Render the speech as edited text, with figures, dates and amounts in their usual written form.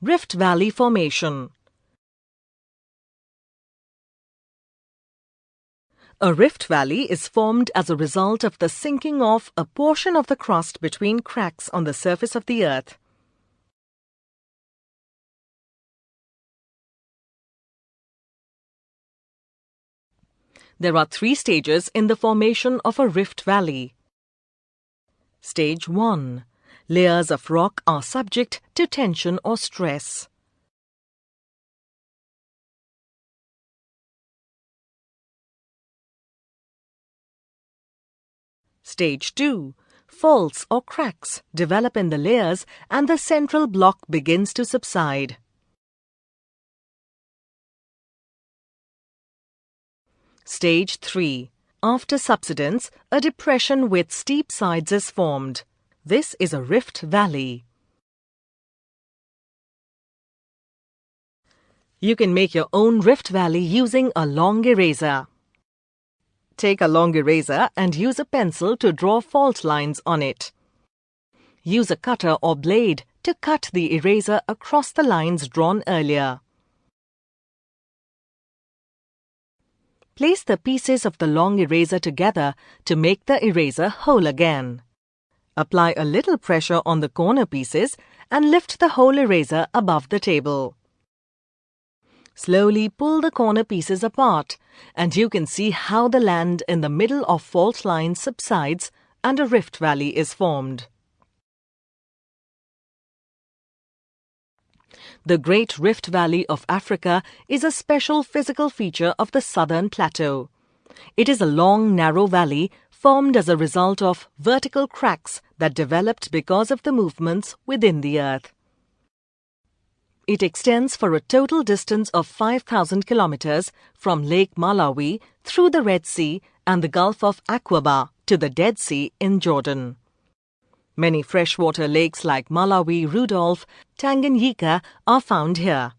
Rift Valley Formation. A rift valley is formed as a result of the sinking of a portion of the crust between cracks on the surface of the earth. There are 3 stages in the formation of a rift valley. Stage 1. Layers of rock are subject to tension or stress. Stage 2. Faults or cracks develop in the layers and the central block begins to subside. Stage 3. After subsidence, a depression with steep sides is formed. This is a rift valley. You can make your own rift valley using a long eraser. Take a long eraser and use a pencil to draw fault lines on it. Use a cutter or blade to cut the eraser across the lines drawn earlier. Place the pieces of the long eraser together to make the eraser whole again. Apply a little pressure on the corner pieces and lift the whole eraser above the table. Slowly pull the corner pieces apart, and you can see how the land in the middle of fault lines subsides and a rift valley is formed. The Great Rift Valley of Africa is a special physical feature of the Southern Plateau. It is a long, narrow valley formed as a result of vertical cracks that developed because of the movements within the earth. It extends for a total distance of 5,000 kilometers from Lake Malawi through the Red Sea and the Gulf of Aqaba to the Dead Sea in Jordan. Many freshwater lakes like Malawi, Rudolph, Tanganyika are found here.